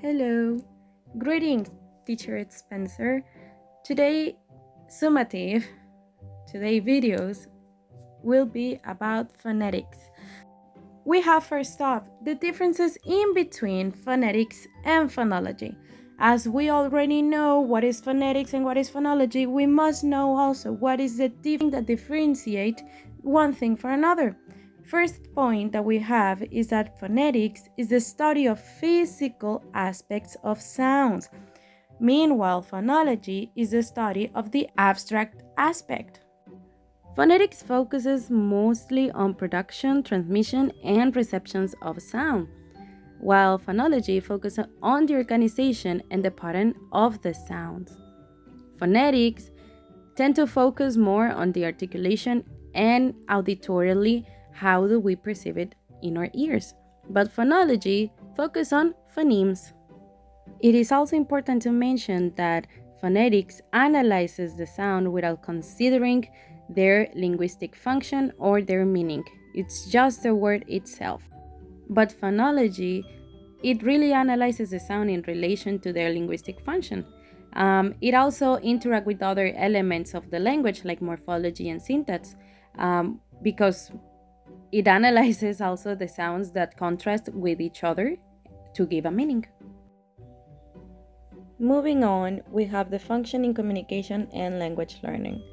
Hello. Greetings, teacher Spencer. Today, Summative, today videos will be about phonetics. We have first off the differences in between phonetics and phonology. As we already know what is phonetics and what is phonology, we must know also what is the thing that differentiate one thing from another. First point that we have is that phonetics is the study of physical aspects of sounds. Meanwhile, phonology is the study of the abstract aspect. Phonetics focuses mostly on production, transmission, and receptions of sound, while phonology focuses on the organization and the pattern of the sounds. Phonetics tend to focus more on the articulation and auditorily how do we perceive it in our ears, but phonology focuses on phonemes. It is also important to mention that phonetics analyzes the sound without considering their linguistic function or their meaning. It's just the word itself. But phonology, it really analyzes the sound in relation to their linguistic function. It also interacts with other elements of the language like morphology and syntax because it analyzes also the sounds that contrast with each other to give a meaning. Moving on, we have the function in communication and language learning.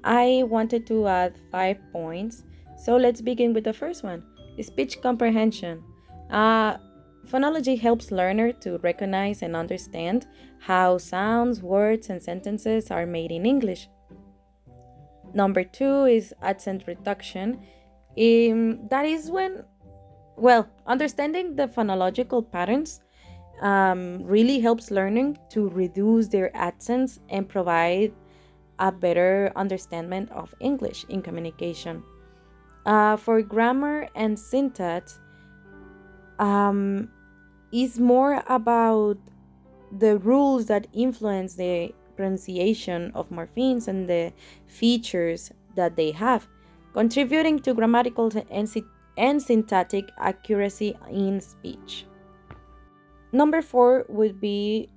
I wanted to add 5 points, so let's begin with the first one, speech comprehension. Phonology helps learner to recognize and understand how sounds, words, and sentences are made in English. Number two is accent reduction. That is understanding the phonological patterns really helps learning to reduce their accents and provide a better understanding of English in communication. For grammar and syntax, is more about the rules that influence the pronunciation of morphemes and the features that they have, contributing to grammatical and syntactic accuracy in speech. Number four would be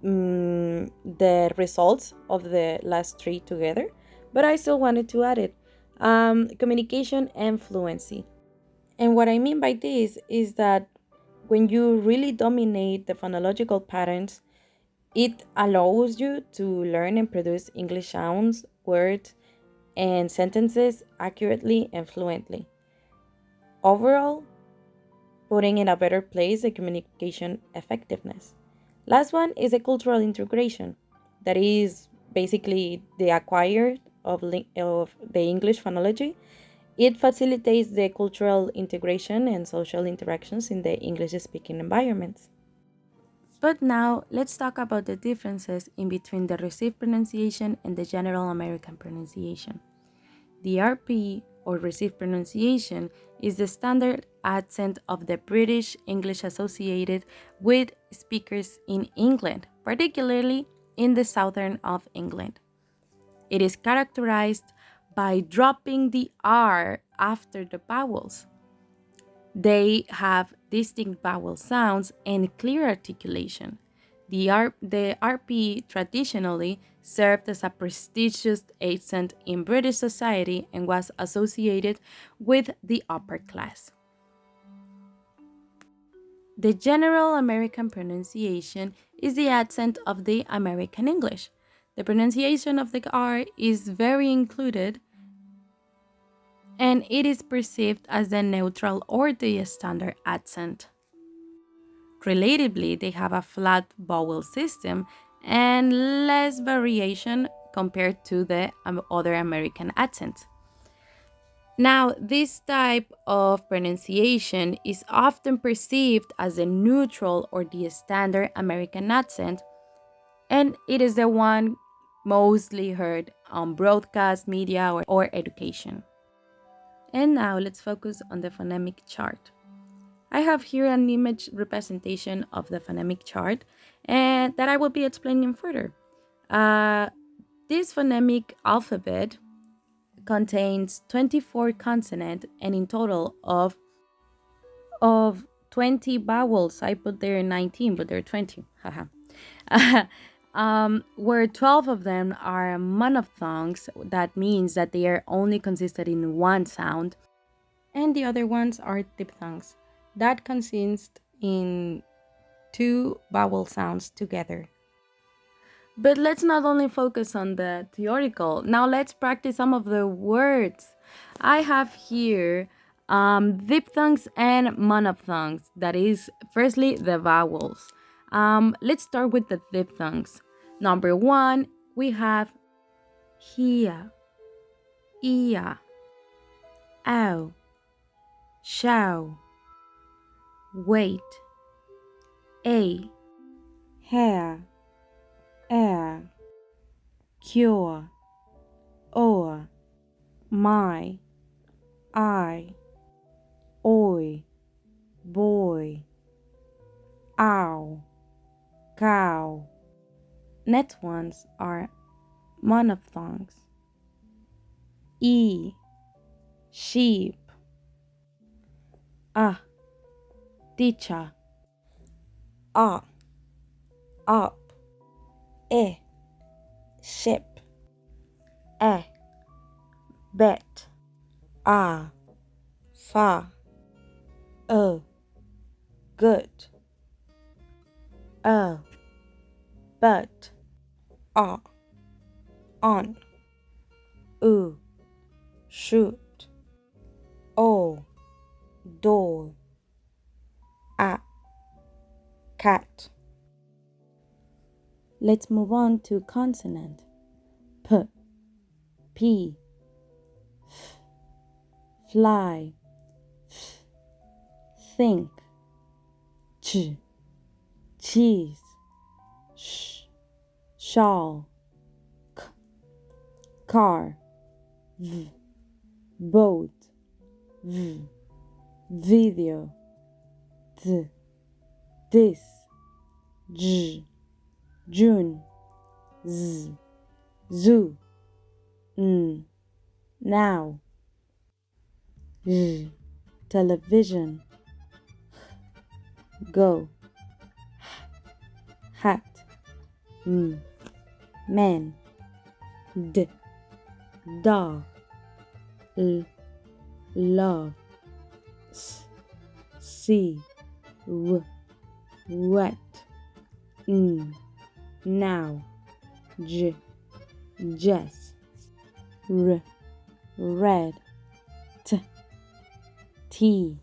the results of the last three together, but I still wanted to add it. Communication and fluency. And what I mean by this is that when you really dominate the phonological patterns, it allows you to learn and produce English sounds, words, and sentences accurately and fluently. Overall, putting in a better place the communication effectiveness. Last one is a cultural integration. That is basically the acquired of the English phonology. It facilitates the cultural integration and social interactions in the English speaking environments. But now let's talk about the differences in between the received pronunciation and the general American pronunciation. The RP, or received pronunciation, is the standard accent of the British English associated with speakers in England, particularly in the southern of England. It is characterized by dropping the R after the vowels. They have distinct vowel sounds and clear articulation. The RP traditionally served as a prestigious accent in British society and was associated with the upper class. The general American pronunciation is the accent of the American English. The pronunciation of the R is very included and it is perceived as the neutral or the standard accent. Relatively, they have a flat vowel system and less variation compared to the other American accents. Now, this type of pronunciation is often perceived as the neutral or the standard American accent, and it is the one mostly heard on broadcast media or education. And now let's focus on the phonemic chart. I have here an image representation of the phonemic chart and that I will be explaining further. This phonemic alphabet contains 24 consonants and in total of 20 vowels. I put there 19, but there are 20. Haha. Where 12 of them are monophthongs, that means that they are only consisted in one sound, and the other ones are diphthongs, that consist in two vowel sounds together. But let's not only focus on the theoretical. Now let's practice some of the words. I have here diphthongs and monophthongs. That is, firstly, the vowels. Let's start with the diphthongs. Number one, we have here, ia, ow, shall, wait, a, hair, air, cure, o'er, my, I, oi, boy, ow, cow. Next ones are monophthongs. E, sheep, teacher, up, e, ship, bet, far, good, but, on, shoot, door, cat. Let's move on to consonant. P, p, f, fly, f, think, ch, cheese, sh, shawl, k, car, v, boat, v, video, th, this, j, June, z, zoo, now, television, go, hat, man, dog, love, see, wet, now, Jess, red, tea,